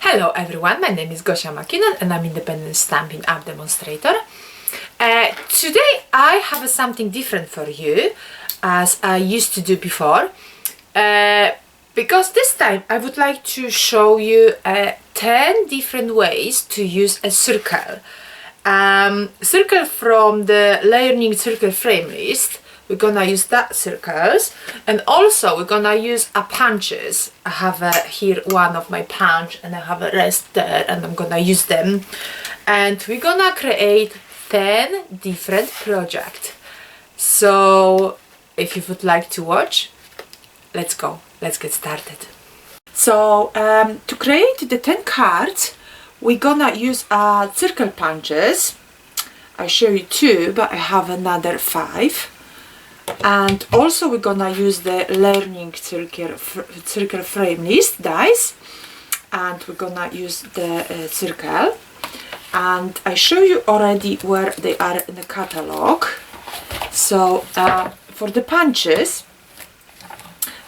Hello everyone, my name is Gosia Makinen and I'm independent Stampin Up demonstrator. Today I have something different for you as I used to do before, because this time I would like to show you 10 different ways to use a circle. Circle from the Learning Circle frame list. We're gonna use that circles, and also we're gonna use a punches. I have here one of my punch and I have a rest there and I'm gonna use them, and we're gonna create 10 different projects. So if you would like to watch, let's get started. So to create the 10 cards, we're gonna use circle punches. I show you 2, but I have another 5. And also we're gonna use the Learning Circle frame list dice, and we're gonna use the circle, and I show you already where they are in the catalog. So for the punches,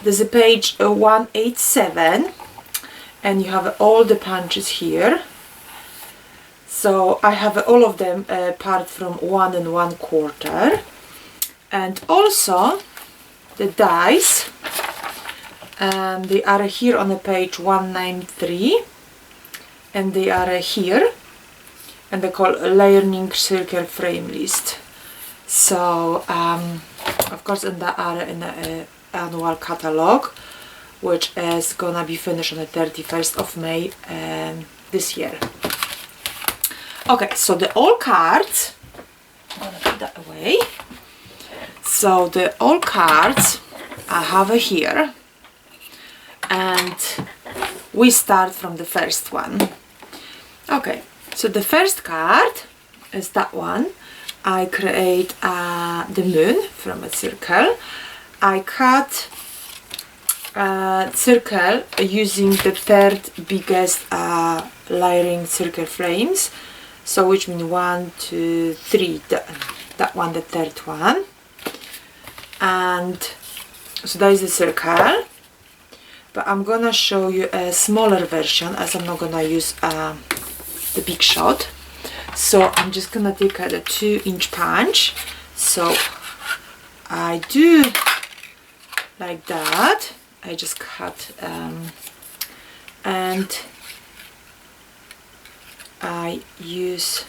there's a page 187 and you have all the punches here. So I have all of them apart from 1 1/4. And also the dice, and they are here on the page 193, and they are here, and they call Learning Circle frame list. So of course, and they are in the annual catalog, which is gonna be finished on the 31st of May this year. Okay, so the all cards, I'm gonna put that away. So the all cards I have here, and we start from the first one. Okay, so the first card is that one. I create the moon from a circle. I cut a circle using the third biggest layering circle frames, so which means 1, 2, 3, that one, the third one. And so that is the circle, but I'm gonna show you a smaller version as I'm not gonna use the big shot. So I'm just gonna take a 2-inch punch. So I do like that. I just cut and I use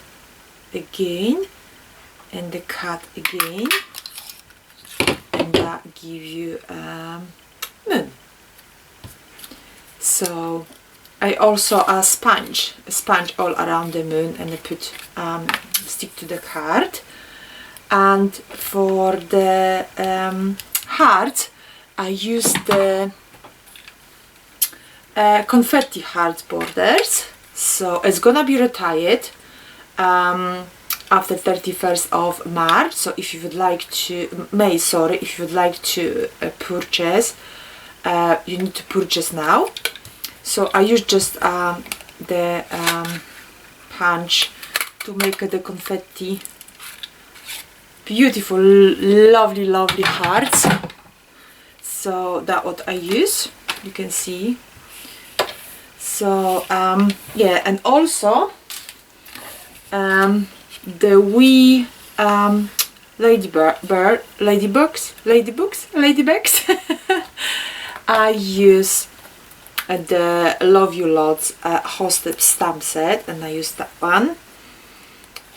again and the cut again, and that give you moon. So I also sponge all around the moon, and I put stick to the card. And for the heart, I use the confetti heart borders. So it's gonna be retired after 31st of March. So if you would like to May, sorry, if you would like to purchase, you need to purchase now. So I use just the punch to make the confetti beautiful, lovely hearts. So that's what I use, you can see. So yeah, and also the wee ladybugs I use the Love You Lots hosted stamp set, and I use that one,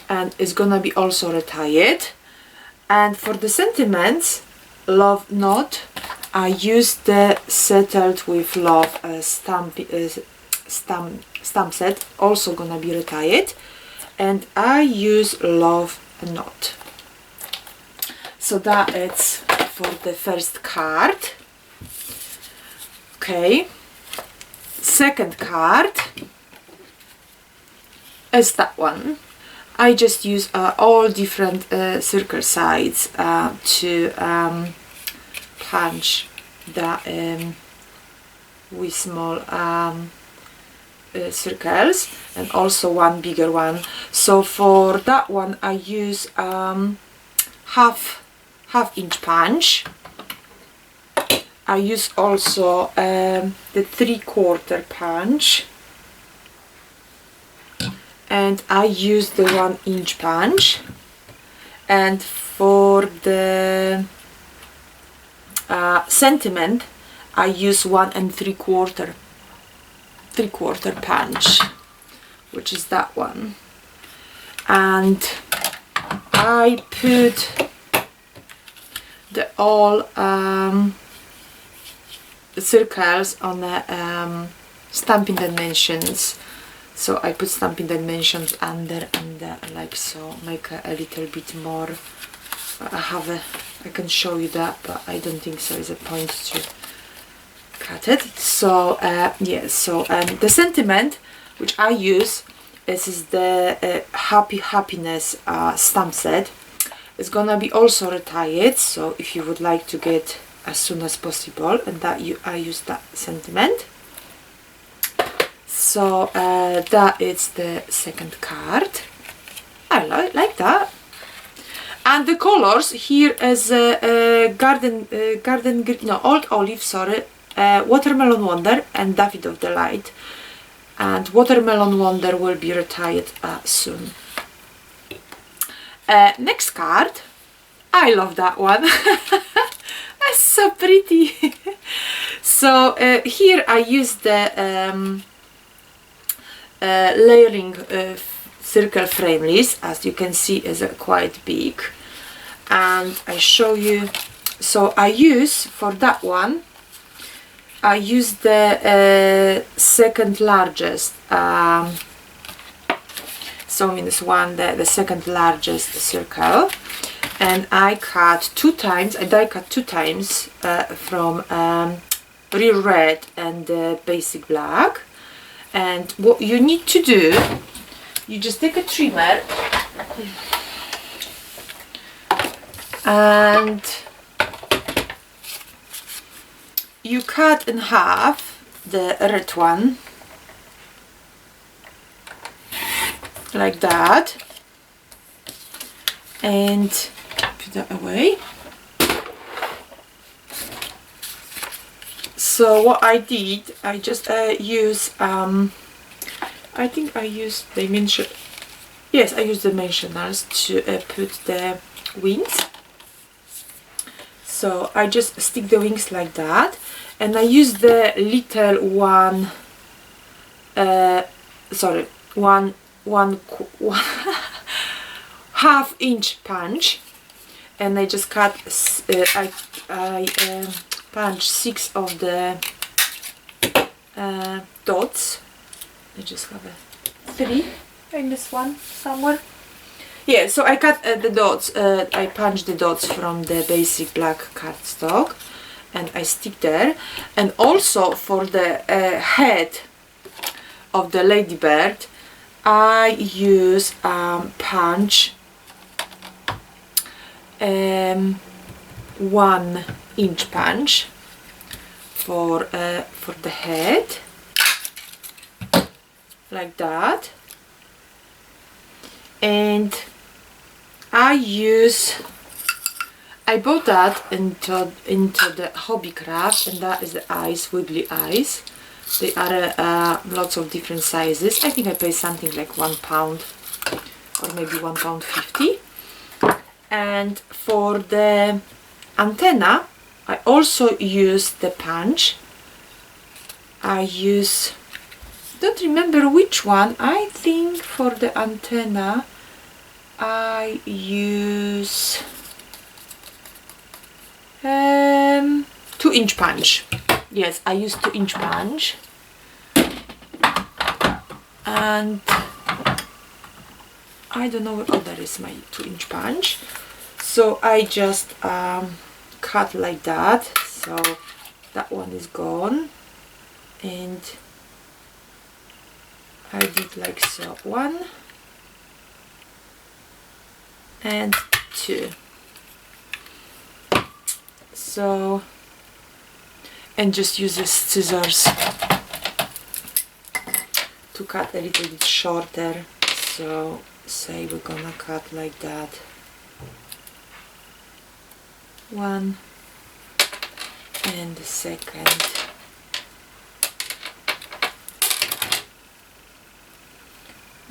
and it's gonna be also retired. And for the sentiments love note, I use the Settled with Love stamp set, also gonna be retired, and I use love note. So that is for the first card. Okay, second card is that one. I just use all different circle sides to punch the with small circles, and also one bigger one. So for that one I use half-inch punch. I use also the 3/4 punch, and I use the 1-inch punch, and for the sentiment I use 1 3/4 punch, which is that one, and I put the all circles on the Stampin' Dimensions. So I put Stampin' Dimensions under and like so, make a little bit more. I can show you that, but I don't think so is a point to cut it. So yeah, so the sentiment which I use is the happiness stamp set. It's gonna be also retired, so if you would like to get as soon as possible, and that I use that sentiment. So that is the second card. I like that. And the colors here is Old Olive, sorry, Watermelon Wonder and Daffy of the Light. And Watermelon Wonder will be retired soon. Next card. I love that one. It's so pretty. So here I use the layering circle frame list. As you can see, is quite big, and I show you. So I use for that one, I use the second largest, so minus one, the second largest circle, and I cut 2 times. I die cut 2 times from real red and basic black. And what you need to do, you just take a trimmer and you cut in half the red one like that, and put that away. So what I did, I just use I think I used dimension. Yes, I used dimensionals to put the wings. So I just stick the wings like that, and I use the little one. Sorry, one half-inch punch, and I just cut. I punch 6 of the dots. I just have 3. I missed one somewhere. Yeah, so I cut the dots. I punch the dots from the basic black cardstock, and I stick there. And also for the head of the ladybird, I use punch 1-inch punch for the head, like that. And I bought that into the Hobbycraft, and that is the eyes, wiggly eyes. They are lots of different sizes. I think I paid something like £1 or maybe £1.50. And for the antenna, I also use the punch. I use, don't remember which one. I think for the antenna I use 2-inch punch. Yes, I use 2-inch punch, and I don't know what other is my 2-inch punch. So I just cut like that. So that one is gone, and I did like so, 1 and 2. So, and just use the scissors to cut a little bit shorter. So say we're gonna cut like that, 1 and the second.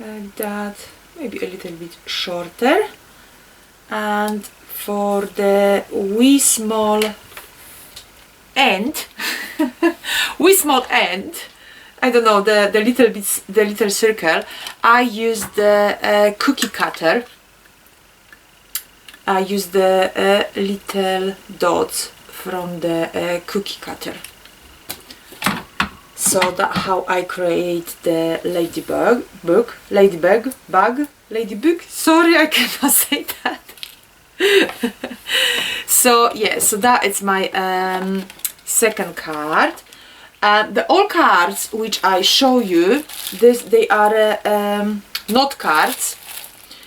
like that, maybe a little bit shorter. And for the wee small end, wee small end, I don't know, the little circle, I use the cookie cutter. I use the little dots from the cookie cutter. So that's how I create the ladybug. Sorry, I cannot say that. So yeah, so that is my second card. The all cards which I show you, they are not cards.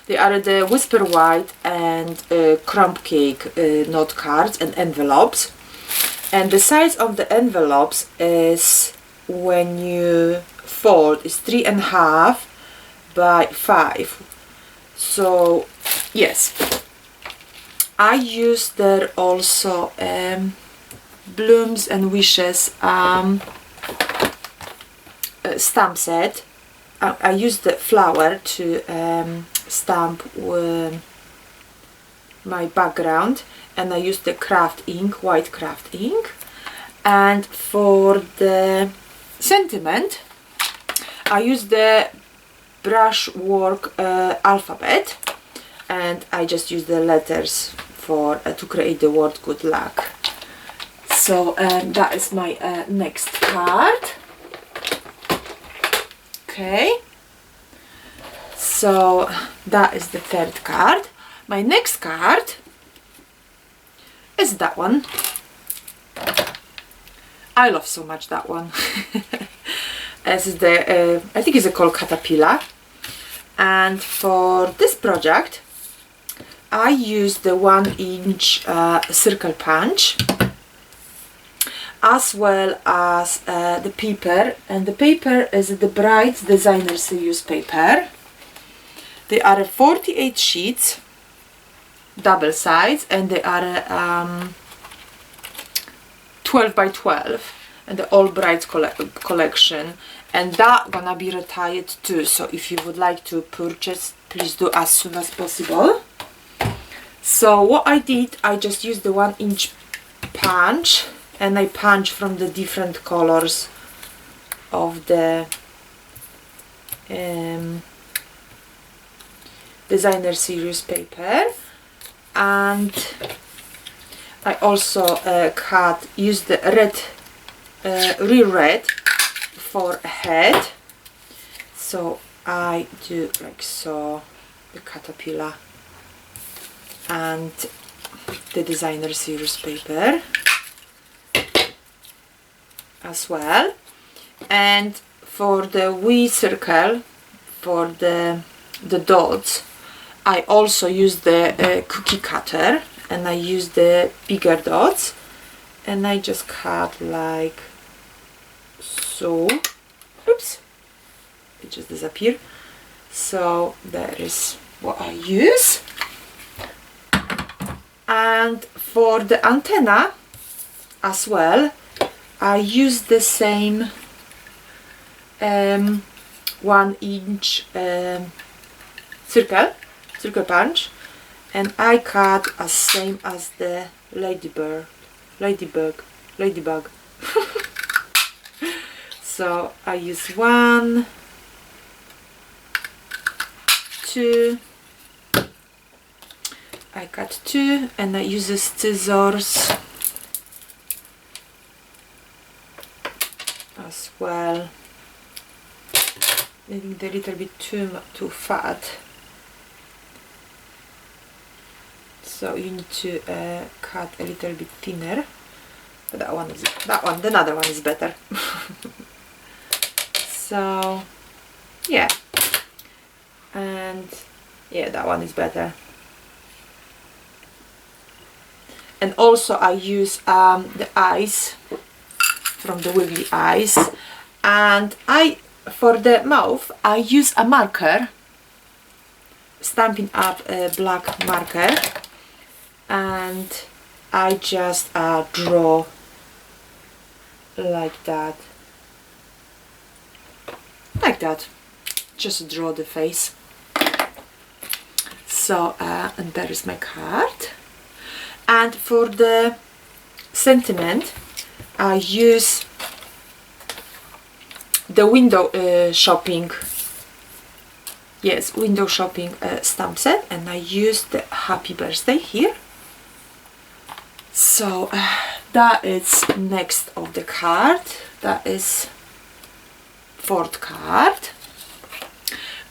They are the Whisper White and Crumb Cake note cards and envelopes. And the size of the envelopes is, when you fold, is 3.5 by 5. So yes, I use there also Blooms and Wishes stamp set. I use the flower to stamp my background, and I use the craft ink, white craft ink. And for the sentiment, I use the brushwork alphabet, and I just use the letters for to create the word good luck. So that is my next card. Okay, so that is the third card. My next card is that one. I love so much that one. This is the I think it's called Caterpillar. And for this project I use the 1-inch circle punch, as well as the paper, and the paper is the Bright Designer Series paper. They are 48 sheets, double sides, and they are 12 by 12, and the All Bright collection, and that gonna be retired too. So if you would like to purchase, please do as soon as possible. So what I did, I just used the 1-inch punch, and I punch from the different colors of the Designer Series paper. And I also use the red, real red for a head. So I do like so, the caterpillar and the Designer Series paper as well. And for the wee circle, for the dots, I also use the cookie cutter, and I use the bigger dots, and I just cut like so. Oops, it just disappeared. So that is what I use. And for the antenna as well, I use the same 1-inch circle punch, and I cut as same as the ladybug. So I use 1, 2, I cut 2, and I use the scissors as well. Maybe a little bit too fat, so you need to cut a little bit thinner. But the other one is better. So yeah, and yeah, that one is better. And also I use the eyes from the wiggly eyes, and for the mouth I use a marker, Stampin Up black marker, and I just draw like that, just draw the face. So and there is my card. And for the sentiment, I use the window shopping, yes, window shopping stamp set, and I use the happy birthday here. So that is next of the card. That is fourth card.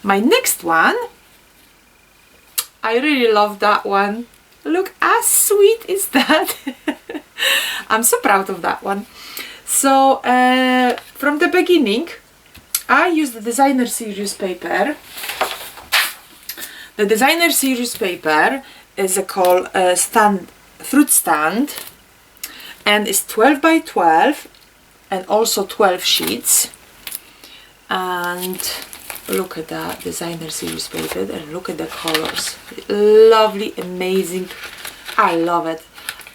My next one, I really love that one. Look how sweet is that. I'm so proud of that one. So from the beginning I used the designer series paper. The designer series paper is called fruit stand, and it's 12 by 12 and also 12 sheets. And look at that designer series paper, and look at the colors. Lovely, amazing. I love it.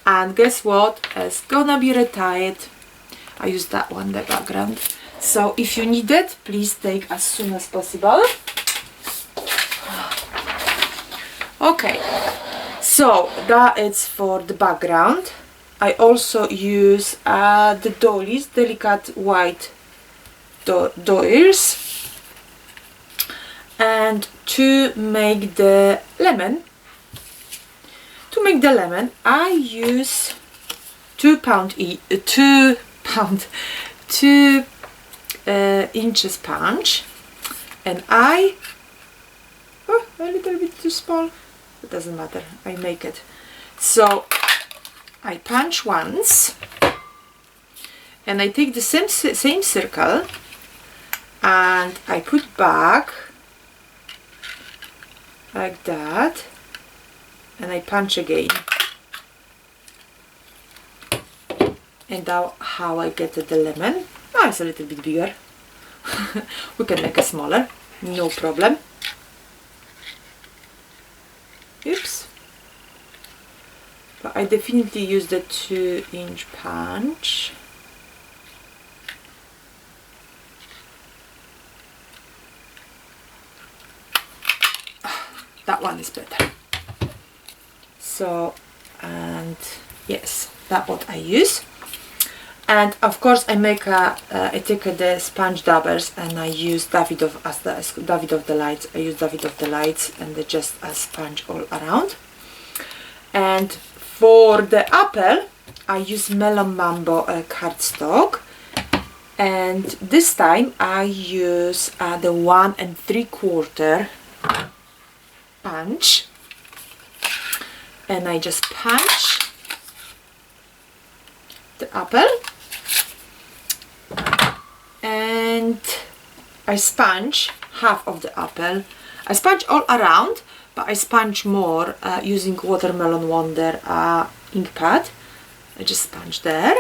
And guess what? It's gonna be retired. I use that one, the background. So if you need it, please take as soon as possible. Okay, so that is for the background. I also use the dollies, delicate white doilies. And to make the lemon, I use 2 inches punch, and a little bit too small, it doesn't matter, I make it. So I punch once, and I take the same circle and I put back like that, and I punch again, and now how I get the lemon. Oh, it's a little bit bigger. We can make it smaller, no problem. Oops. But I definitely use the 2-inch punch. That one is better. So, and yes, that's what I use. And of course I make I take the sponge dabbers, and I use Davidoff as the Davidoff the lights. I use Davidoff the lights, and they just a sponge all around. And for the apple, I use Melon Mambo cardstock, and this time I use the 1 3/4 punch, and I just punch the apple, and I sponge half of the apple. I sponge all around, but I sponge more using Watermelon Wonder ink pad. I just sponge there.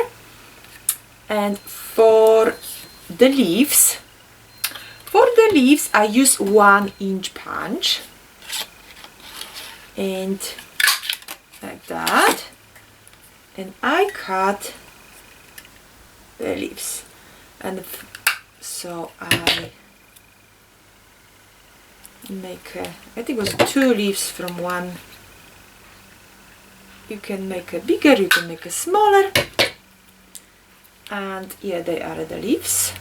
And for the leaves, I use 1-inch punch, and like that, and I cut the leaves. And so I make I think it was 2 leaves from one. You can make a bigger, you can make a smaller, and yeah, they are the leaves.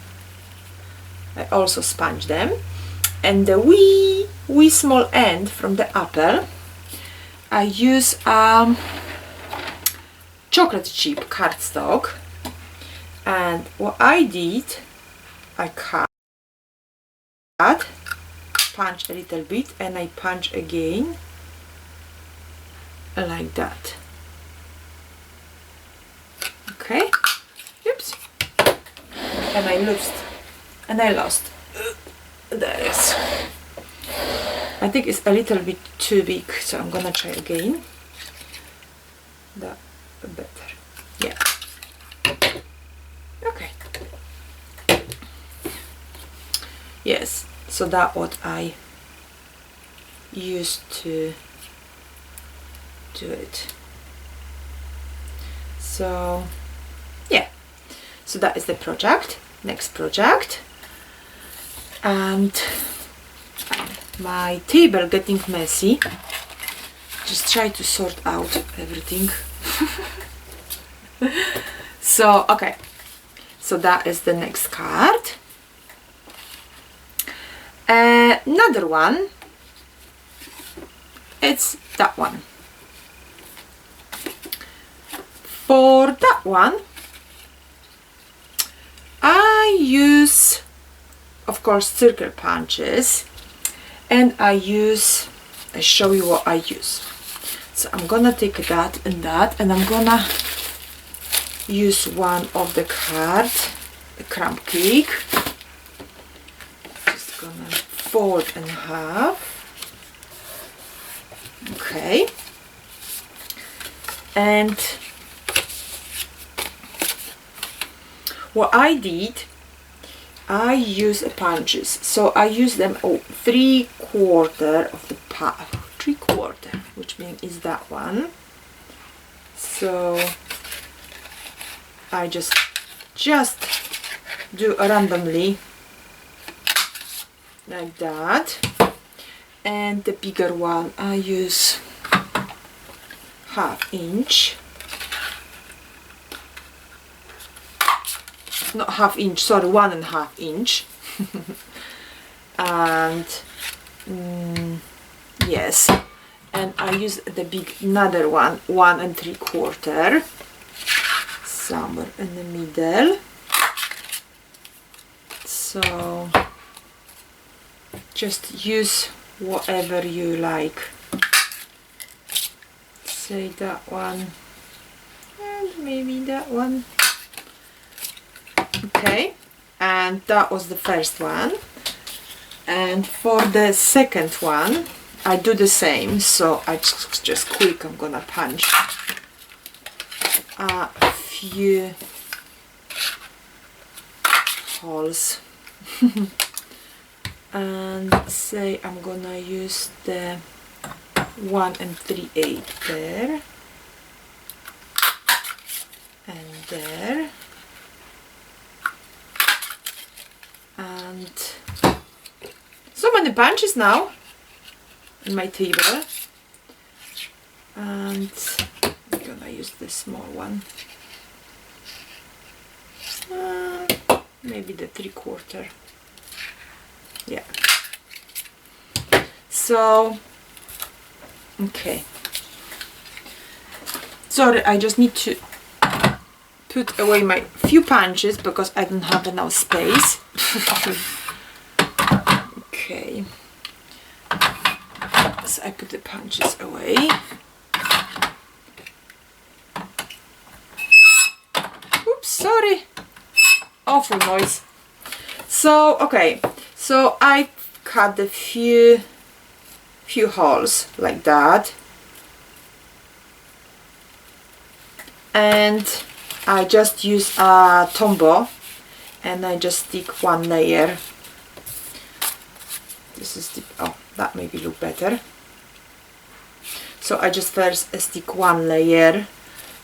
I also sponge them, and the wee small end from the apple, I use chocolate chip cardstock, and what I did, I cut, punch a little bit, and I punch again like that. Okay, oops, and I lost. There it is. I think it's a little bit too big, so I'm gonna try again. That better, yeah. Okay. Yes, so that's what I used to do it. So yeah, so that is the project, next project. And my table getting messy. Just try to sort out everything. So, okay. So that is the next card. Another one. It's that one. For that one, I use, of course, circle punches, and I show you what I use. So I'm gonna take that, and I'm gonna use one of the card, the crumb cake. Just gonna fold in half. Okay. And what I did, I use punches. So I use them 3/4 of the part, 3/4, which means is that one. So I just do randomly like that. And the bigger one I use 1/2 inch. Not 1/2 inch, sorry, 1.5 inch. And yes, and I use the big another one, 1 3/4, somewhere in the middle. So just use whatever you like. Say that one, and maybe that one. Okay, and that was the first one. And for the second one, I do the same. So I just quick, I'm gonna punch a few holes. And say I'm gonna use the 1 3/8 there, and there, and so many punches now in my table. And I'm gonna use the small one, maybe the 3/4. Yeah. So okay, sorry, I just need to put away my few punches because I don't have enough space. Okay, so I put the punches away. Oops, sorry, awful noise. So okay, so I cut a few holes like that, and I just use a Tombow, and I just stick one layer. This is the, oh, that maybe look better. So I just first stick one layer,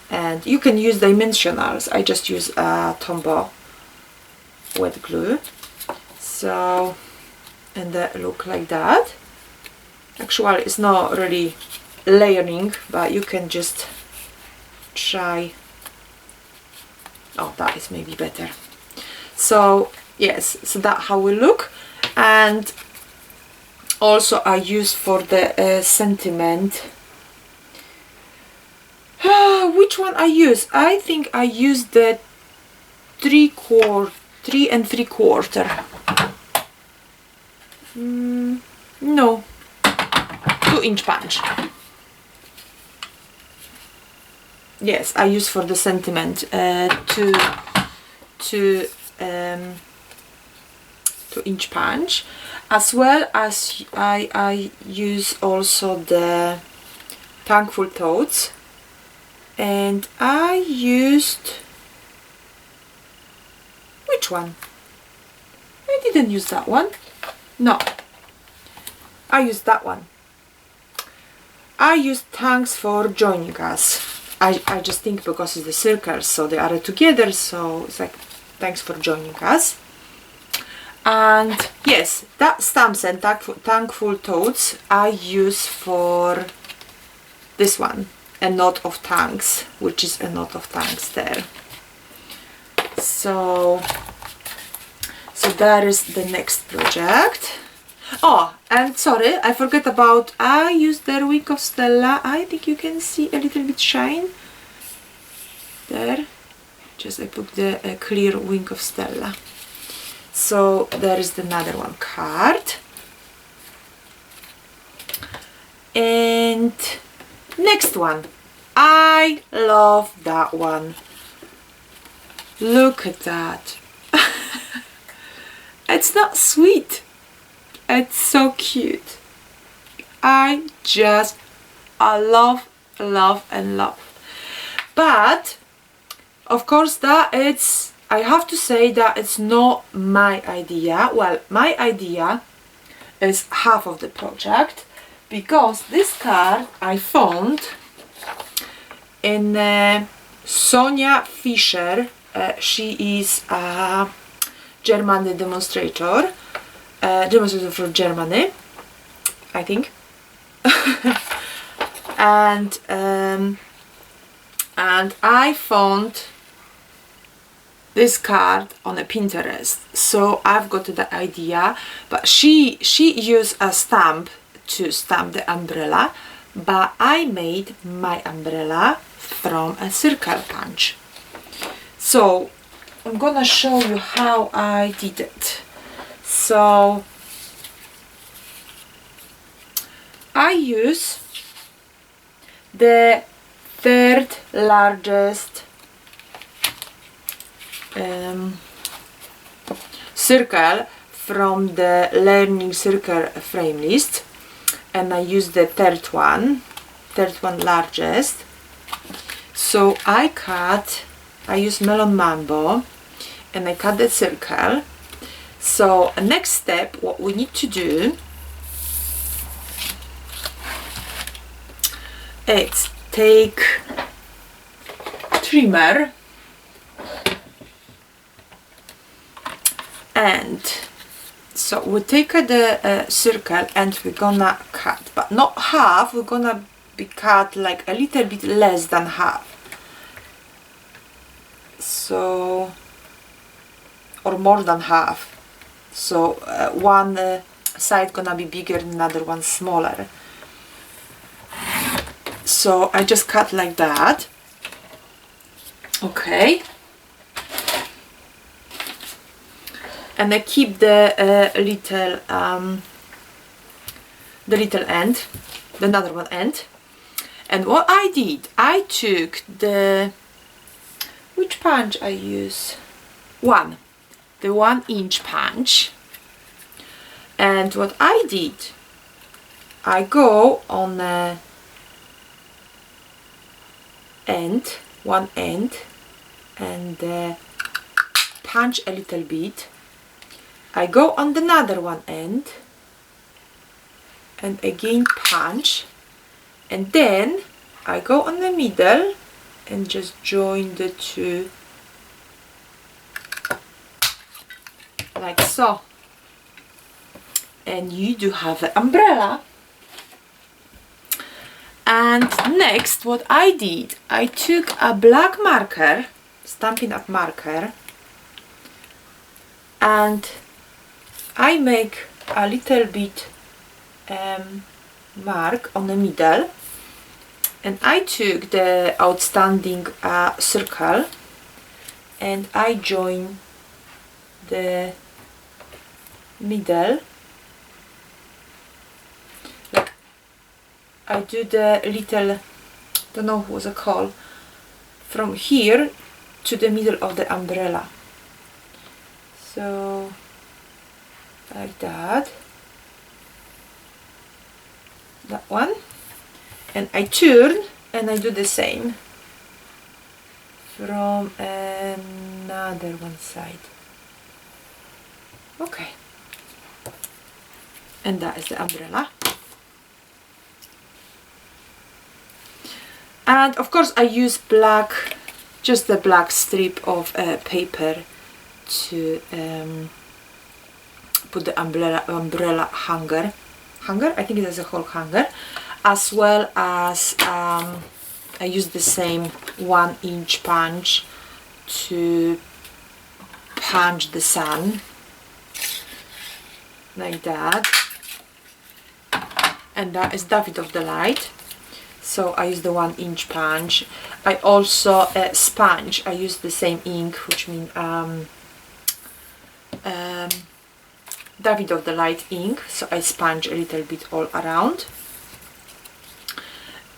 and you can use dimensionals. I just use a Tombow wet glue. So, and that look like that. Actually, it's not really layering, but you can just try. Oh, that is maybe better. So yes, so that's how we look. And also I use for the sentiment. Which one I use? I think I use the 3 3/4. No, 2-inch punch. Yes, I use for the sentiment 2-inch punch, as well as I use also the Thankful Thoughts, and I used, which one? I didn't use that one. No, I used that one. I used Thanks for Joining Us. I just think because it's the circles, so they are together, so it's like thanks for joining us. And yes, that stamps and thankful thoughts I use for this one, a note of thanks, which is a note of thanks there. So that is the next project. Oh, and sorry, I forget about, I used the Wing of Stella. I think you can see a little bit shine there. Just I put the clear Wing of Stella. So there is another one card. And next one. I love that one. Look at that. It's not sweet. It's so cute. I love and love. But of course that it's, I have to say that it's not my idea. Well, my idea is half of the project, because this card I found in Sonia Fischer. She is a German demonstrator from Germany, I think. and I found this card on a Pinterest, so I've got the idea. But she used a stamp to stamp the umbrella, but I made my umbrella from a circle punch. So I'm gonna show you how I did it. So I use the third largest circle from the Learning Circle frame list, and I use the third one largest. So I use Melon Mambo and I cut the circle. So next step, what we need to do is take trimmer and so we take the circle and we're gonna cut, but not half, we're gonna be cut like a little bit less than half. So, or more than half. So one side gonna be bigger, another one smaller. So I just cut like that. Okay. And I keep the little end, the another one end. And what I did, I took which punch I use? The 1-inch punch. And what I did, I go on the end, one end, and punch a little bit. I go on another one end and again punch, and then I go on the middle and just join the two like so, and you do have an umbrella. And next what I did, I took a black marker, Stampin' Up marker, and I make a little bit mark on the middle, and I took the outstanding circle and I join the middle, like I do the little, don't know what's it called, from here to the middle of the umbrella. So like that one, and I turn and I do the same from another one side. Okay, and that is the umbrella. And of course I use black, just the black strip of paper to put the umbrella hanger, I think it is a whole hanger, as well as I use the same 1-inch punch to punch the sun like that, and that is David of the Light. So I use the 1-inch punch. I also sponge. I use the same ink, which means David of the Light ink. So I sponge a little bit all around.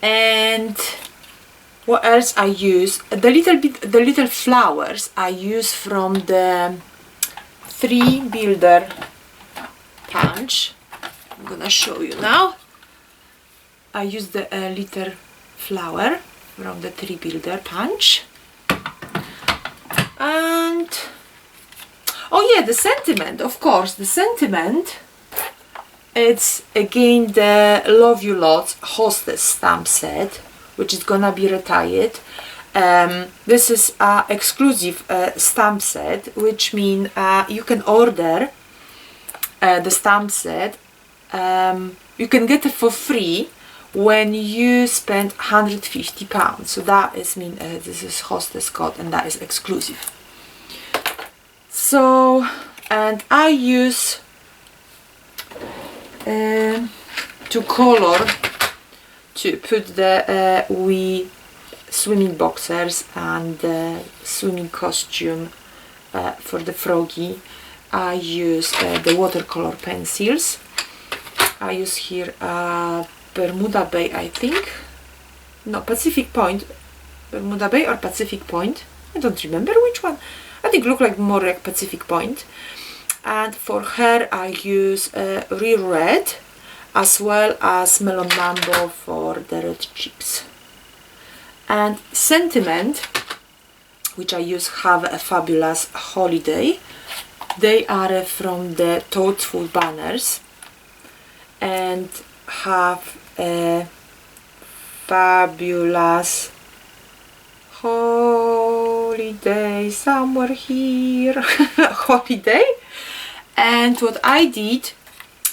And what else I use? The little flowers I use from the 3 Builder punch. I'm gonna show you now. I use the little flower from the 3 Builder punch. And oh yeah, the sentiment, of course, the sentiment, it's again the Love You Lots Hostess stamp set, which is gonna be retired. This is an exclusive stamp set, which means you can order the stamp set. You can get it for free when you spend £150. So that is mean this is Hostess code, and that is exclusive. So, and I use to color to put the wee swimming boxers and the swimming costume for the froggy. I use the watercolor pencils. I use here Bermuda Bay, I think. No, Pacific Point. Bermuda Bay or Pacific Point. I don't remember which one. I think look like more like Pacific Point. And for her I use Real Red, as well as Melon Mambo for the red chips. And Sentiment, which I use, have a fabulous holiday. They are from the Thoughtful Banners and have a fabulous holiday somewhere here. Holiday. And what I did,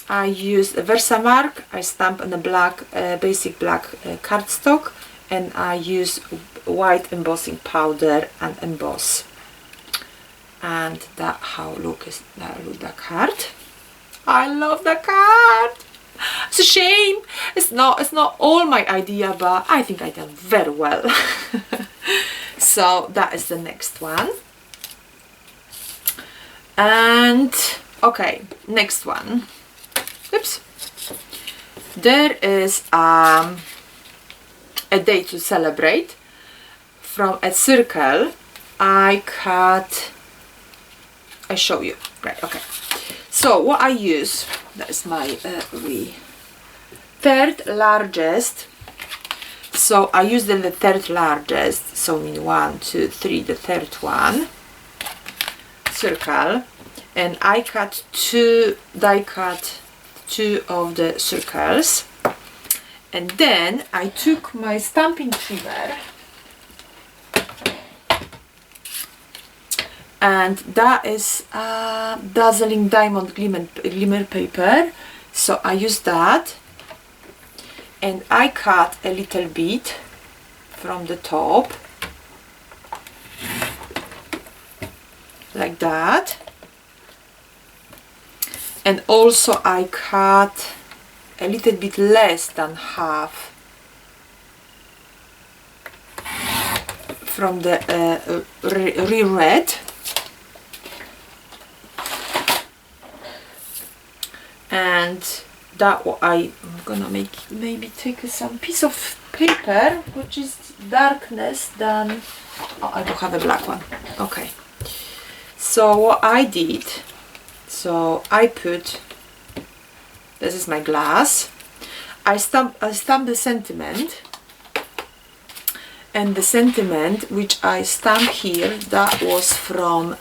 I used a Versamark. I stamped on a black, basic black cardstock, and I use white embossing powder and emboss. And that how look the card. I love the card. It's a shame. It's not all my idea, but I think I done very well. So that is the next one. And okay, next one. Oops. There is a day to celebrate. From a circle I cut. I show you. Right, okay. So what I use, that is my third largest. So I use the third largest, so in 1, 2, 3, the third one, circle, and I cut die cut 2 of the circles, and then I took my stamping trimmer, and that is Dazzling Diamond Glimmer paper, so I use that, and I cut a little bit from the top like that, and also I cut a little bit less than half from the real red, and that what I'm gonna maybe take some piece of paper which is darkness than, oh, I don't have a black one. Okay, so what I did, so I put, this is my glass, I stamped the sentiment, and the sentiment which I stamped here, that was from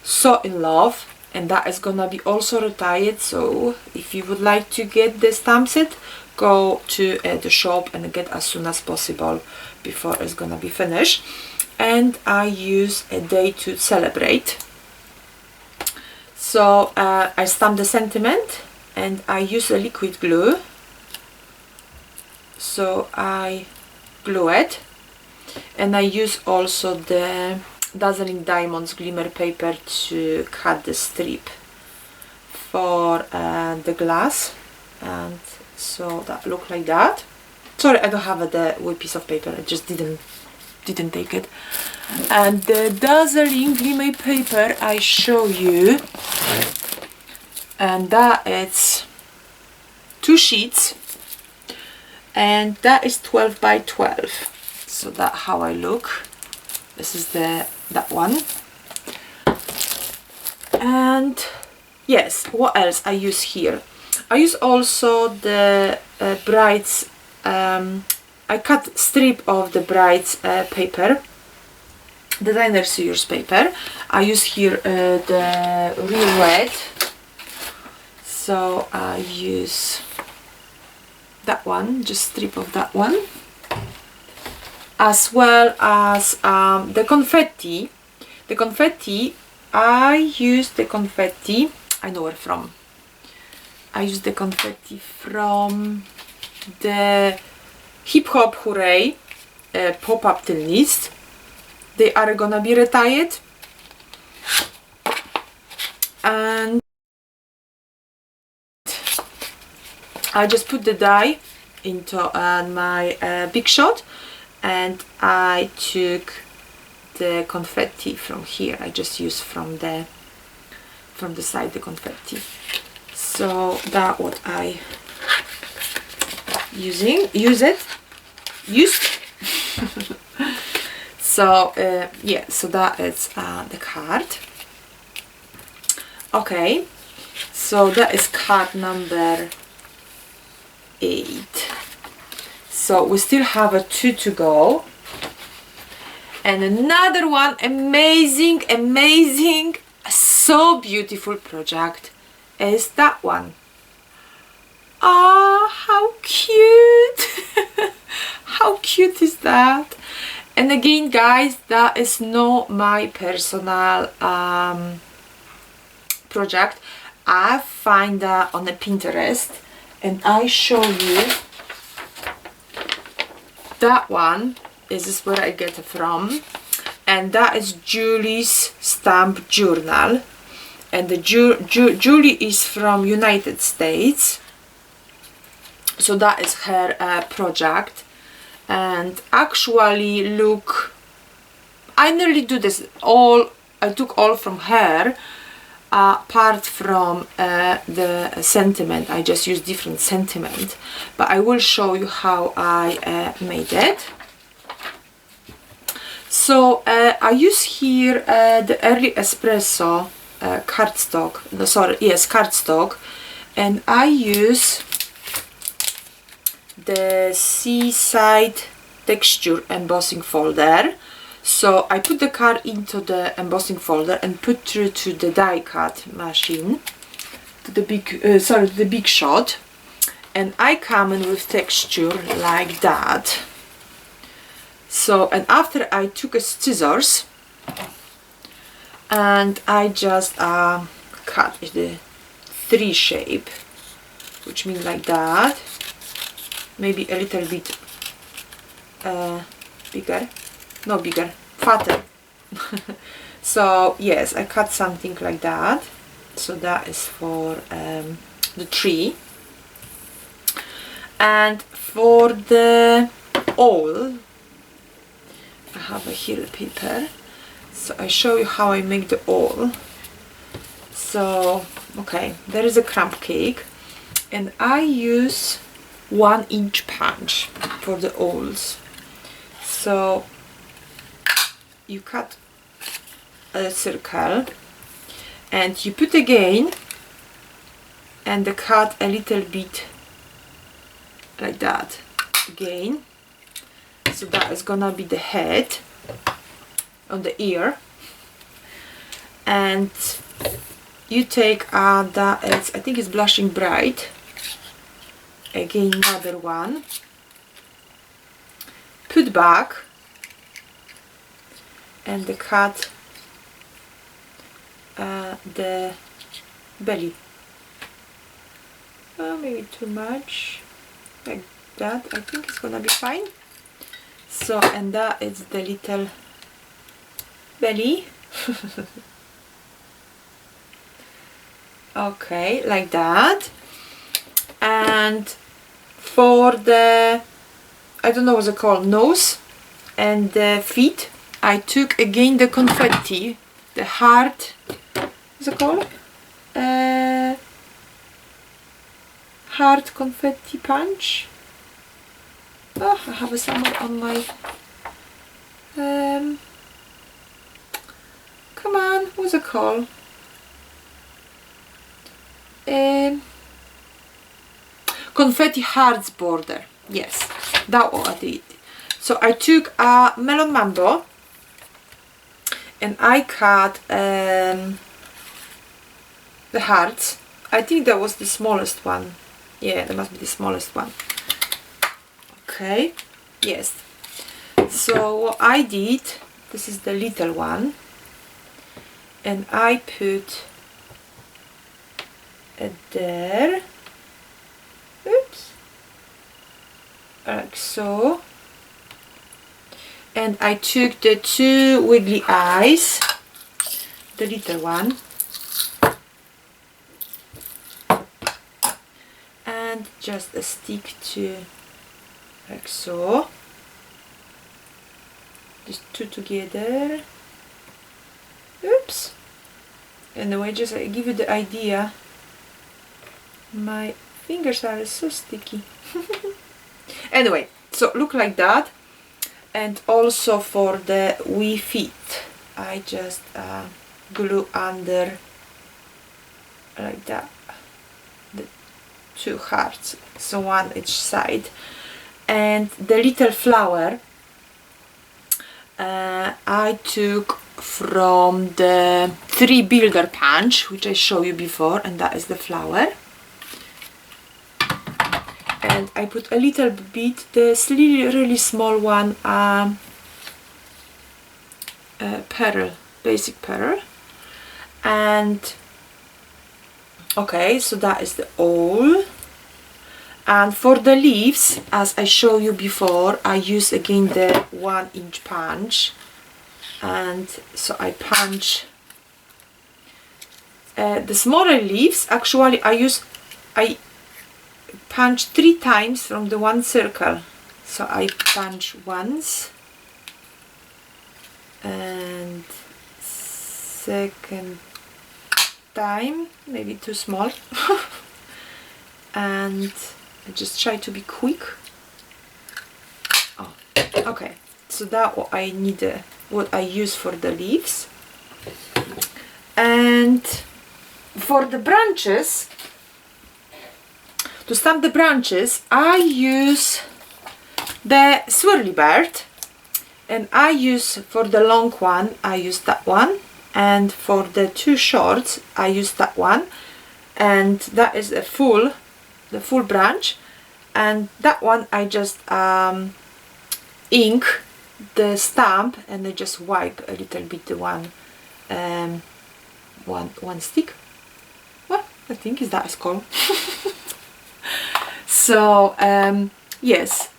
So In Love, and that is gonna be also retired. So if you would like to get the stamp set, go to the shop and get as soon as possible before it's gonna be finished. And I use a day to celebrate. So I stamp the sentiment and I use a liquid glue. So I glue it, and I use also the Dazzling Diamonds glimmer paper to cut the strip for the glass, and so that look like that. Sorry, I don't have the white piece of paper, I just didn't take it. And the Dazzling glimmer paper I show you, and that is 2 sheets, and that is 12 by 12. So that's how I look. This is that one. And yes, what else I use here? I use also the bride's, I cut strip of the bride's paper, designer series paper. I use here the real red, so I use that one, just strip of that one, as well as the confetti. The confetti, I use the confetti, I know where from. I use the confetti from the Hip Hop Hooray pop-up tilnist. They are gonna be retired, and I just put the die into my Big Shot, and I took the confetti from here. I just used from the side the confetti. So that what I used. So yeah, so that is the card. Okay, so that is card number 8. So we still have 2 to go, and another one amazing, so beautiful project is that one. Ah, how cute! How cute is that? And again, guys, that is not my personal project. I find that on the Pinterest, and I show you that one. This is where I get it from, and that is Julie's stamp journal, and the Julie is from United States, so that is her project. And actually, look, I nearly do this all, I took all from her, apart from the sentiment. I just use different sentiment, but I will show you how I made it. So I use here the Early Espresso cardstock, no, sorry, yes, cardstock, and I use the Seaside Texture embossing folder. So I put the card into the embossing folder and put through to the die cut machine, to the Big Shot, and I come in with texture like that. So, and after I took a scissors and I just cut the 3 shape, which means like that, maybe a little bit bigger, no bigger, fatter. So yes, I cut something like that. So that is for the tree. And for the awl, I have here a paper, so I show you how I make the awl. So okay, there is a crumb cake, and I use 1-inch punch for the awls. So you cut a circle and you put again and cut a little bit like that again. So that is gonna be the head on the ear, and you take that is, I think it's Blushing Bright, again another one, put back and cut the belly. Maybe too much, like that. I think it's gonna be fine. So, and that is the little belly. Okay, like that. And for the, I don't know what's it called, nose and the feet, I took again the confetti, the heart, what's it called? Heart confetti punch. Oh, I have it somewhere on my, come on, what's it called? Confetti hearts border. Yes, that what I did. So I took a melon mambo and I cut the hearts. I think that was the smallest one. Yeah, that must be the smallest one. Okay, yes. So what I did, this is the little one, and I put it there. Oops, like so. And I took the two wiggly eyes, the little one, and just a stick to, like so, just two together. Oops. Anyway, just I give you the idea. My fingers are so sticky. Anyway, so look like that. And also for the wee feet, I just glue under like that the two hearts, so one each side. And the little flower I took from the 3 builder punch, which I showed you before, and that is the flower. And I put a little bit, this really small one, pearl, basic pearl. And okay, so that is the all. And for the leaves, as I showed you before, I use again the 1-inch punch. And so I punch the smaller leaves. Actually, I punch 3 times from the one circle. So I punch once and second time, maybe too small. And I just try to be quick. Oh, okay, so that what I need, what I use for the leaves. And for the branches, to stamp the branches, I use the swirly bird, and I use, for the long one, I use that one, and for the 2 shorts, I use that one, and that is the full branch. And that one I just ink the stamp, and I just wipe a little bit the one stick. What I think is that is called. So yes,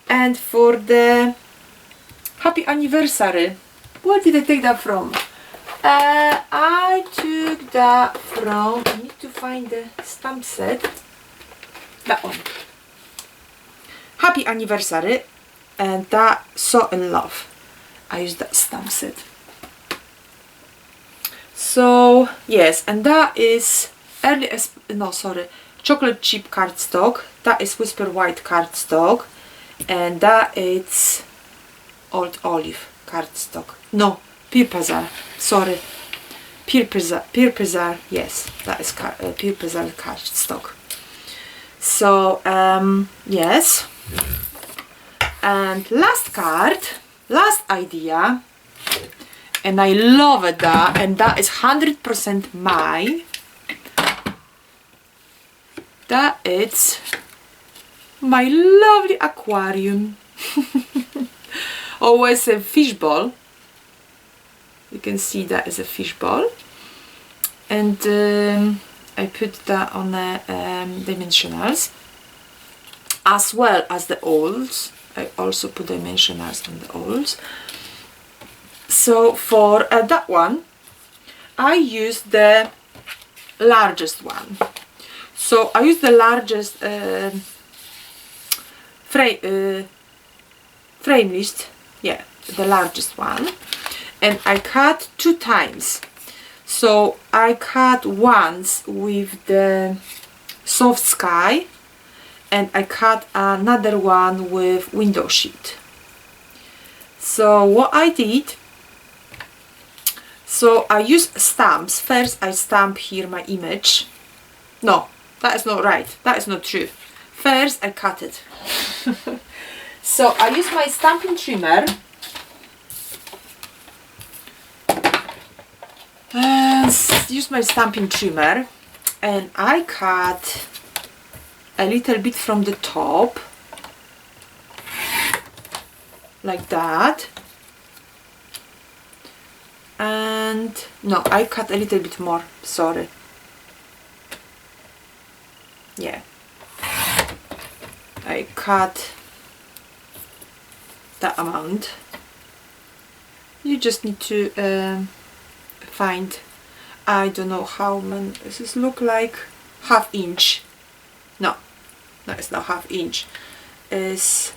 and for the happy anniversary, where did I take that from? I took that from, I need to find the stamp set, that one, happy anniversary, and that So in Love. I used that stamp set. So yes, and that is chocolate chip cardstock. That is Whisper White cardstock, and that is Old Olive cardstock. No, Pure Pazar. Sorry, Pure Pazar. Yes, that is Pure Pazar cardstock. So yes, and last card, last idea, and I love it, that, and that is 100% mine. That is my lovely aquarium. Always a fishbowl. You can see that is a fishbowl, and I put that on the dimensionals, as well as the olds. I also put dimensionals on the olds. So for that one, I use the largest one. So I use the largest frame list, yeah, the largest one, and I cut 2 times. So I cut once with the soft sky, and I cut another one with window sheet. So what I did, so I use stamps. First I stamp here my image. No, that is not right, that is not true. First I cut it. So I use my stamping trimmer and I cut a little bit from the top, like that. And no, I cut a little bit more, sorry. Yeah, I cut that amount. You just need to find, I don't know how many, this look like ½ inch. No, it's not ½ inch. It's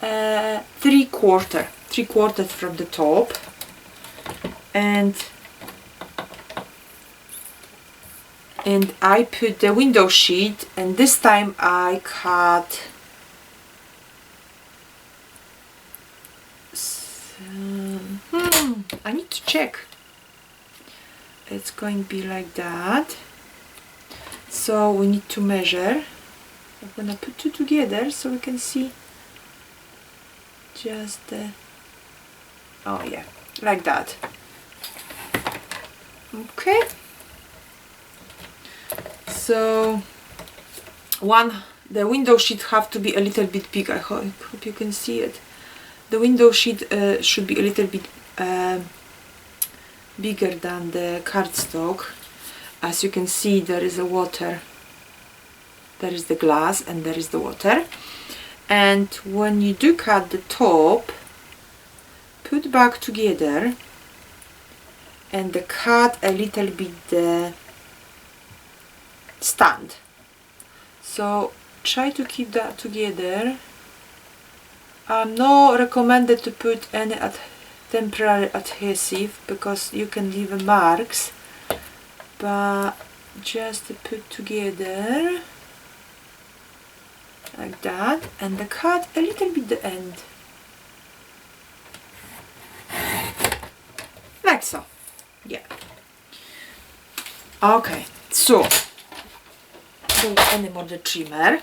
3/4 from the top, and I put the window sheet, and this time I cut I need to check. It's going to be like that. So we need to measure. I'm gonna put 2 together so we can see just the, oh yeah, like that. Okay. So the window sheet have to be a little bit big. I hope you can see it. The window sheet should be a little bit bigger than the cardstock. As you can see, there is a water, there is the glass, and there is the water. And when you do cut the top, put back together and cut a little bit the stand. So try to keep that together. I'm not recommended to put any temporary adhesive because you can leave marks, but just to put together like that, and cut a little bit the end, like so. Yeah. Okay, so don't anymore the trimmer.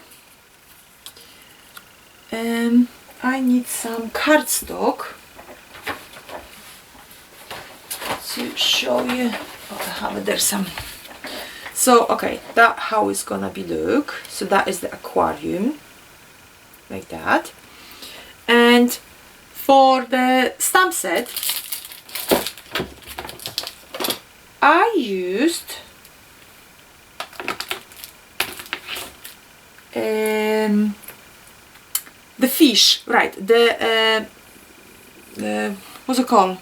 I need some cardstock to show you. Oh, I have there some. So okay, that how it's gonna be look. So that is the aquarium, like that. And for the stamp set, I used the fish, right? The what's it called?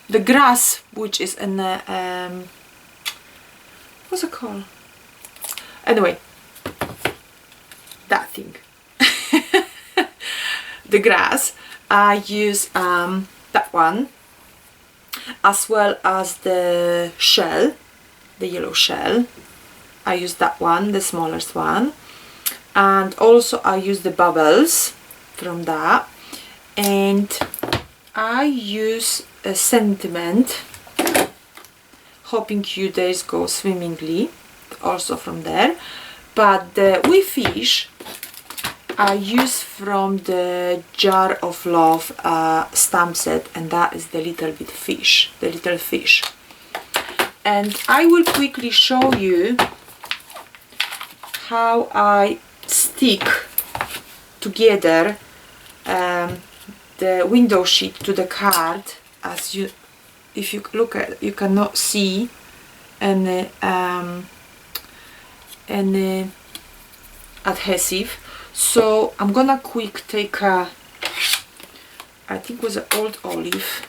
The grass, which is in the what's it called? Anyway, that thing. The grass. I use that one, as well as the shell, the yellow shell. I use that one, the smallest one. And also I use the bubbles from that, and I use a sentiment, hoping you days go swimmingly, also from there. But the wee fish I use from the Jar of Love stamp set, and that is the little bit fish, the little fish. And I will quickly show you how I stick together the window sheet to the card. As you, if you look at, you cannot see any adhesive. So I'm gonna quick take a, I think it was an old olive.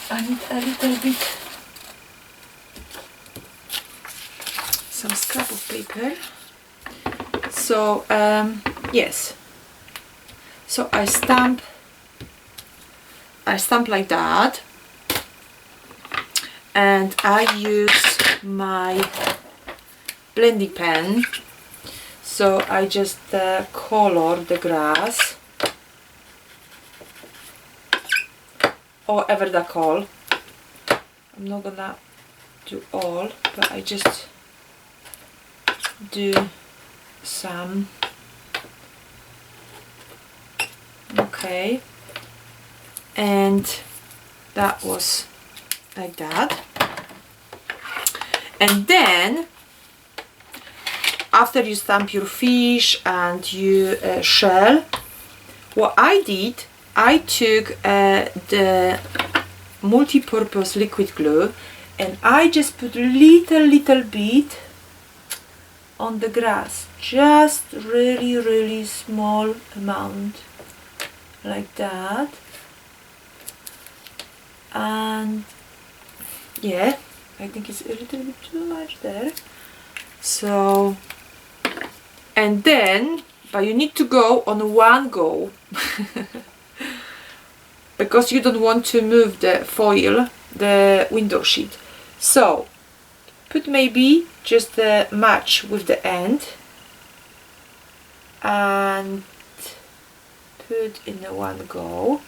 I need a little bit, some scrap of paper. So yes, so I stamp like that, and I use my blending pen. So I just color the grass, or ever the call. I'm not gonna do all, but I just do some. Okay, and that was like that. And then after you stamp your fish and you shell, what I did, I took the multi-purpose liquid glue and I just put little bit on the grass, just really small amount, like that. And yeah, I think it's a little bit too much there. So, and then, but you need to go on one go because you don't want to move the foil, the window sheet. So put maybe just a match with the end and put in a one go,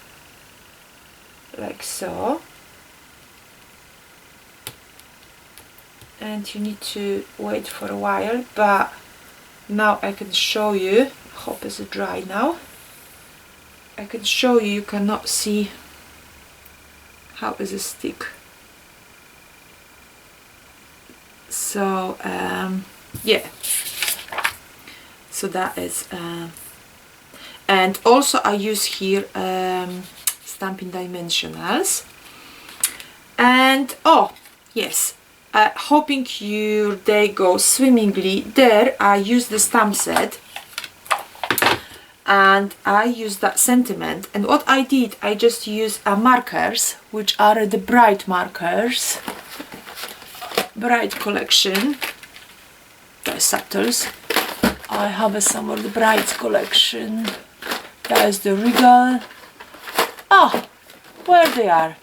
like so. And you need to wait for a while, but now I can show you. Hope it's dry now. I can show you. You cannot see how is it stick. So yeah, so that is and also I use here Stampin' Dimensionals. And oh yes, hoping your day goes swimmingly. There I use the stamp set and I use that sentiment. And what I did, I just use markers, which are the bright markers, bright collection, the subtles. I have some of the bright collection. That is the Regal. Oh, where they are?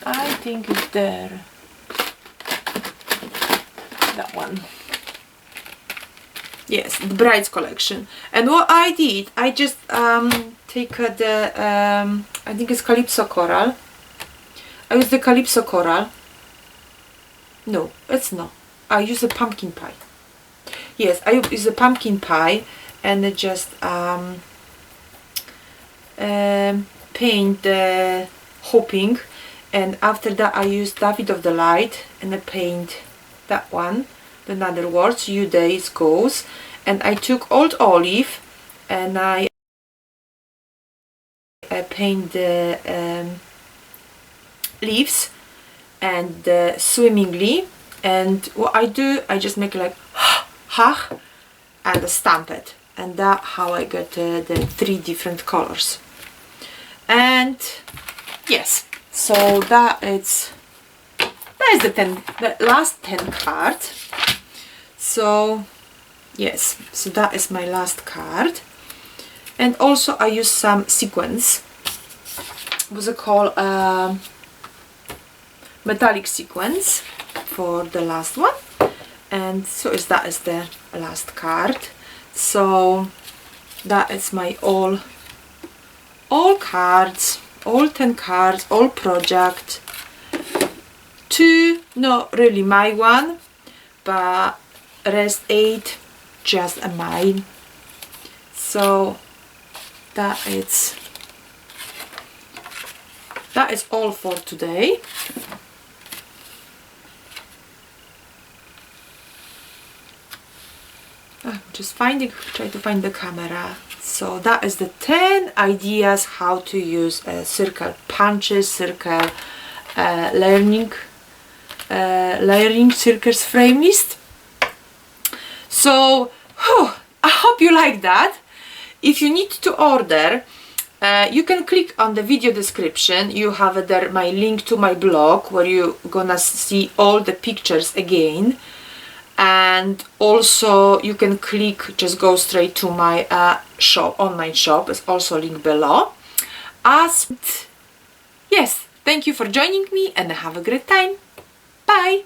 I think it's there. That one. Yes, the bright collection. And what I did, I just take the I think it's Calypso Coral. I use the Calypso Coral. No, it's not. I use a pumpkin pie. Yes, I use a pumpkin pie and I just paint the hopping, and after that I use David of the Light and I paint that one. In other words, you days goes. And I took old olive and I paint the leaves and swimmingly. And what I do, I just make like ha and stamp it, and that's how I got the 3 different colors. And yes, so that is the last 10 cards. So yes, so that is my last card. And also I use some sequins. What's it called? Metallic sequins for the last one. And so that is the last card. So that is my all cards, all 10 cards, all project. 2 not really my one, but rest 8 just a mine. So that is all for today. just try to find the camera. So that is the 10 ideas how to use circle punches, circle layering circles frame list. So I hope you like that. If you need to order, you can click on the video description. You have there my link to my blog where you're gonna see all the pictures again, and also you can click, just go straight to my online shop. It's also linked below. Yes, thank you for joining me and have a great time. Bye.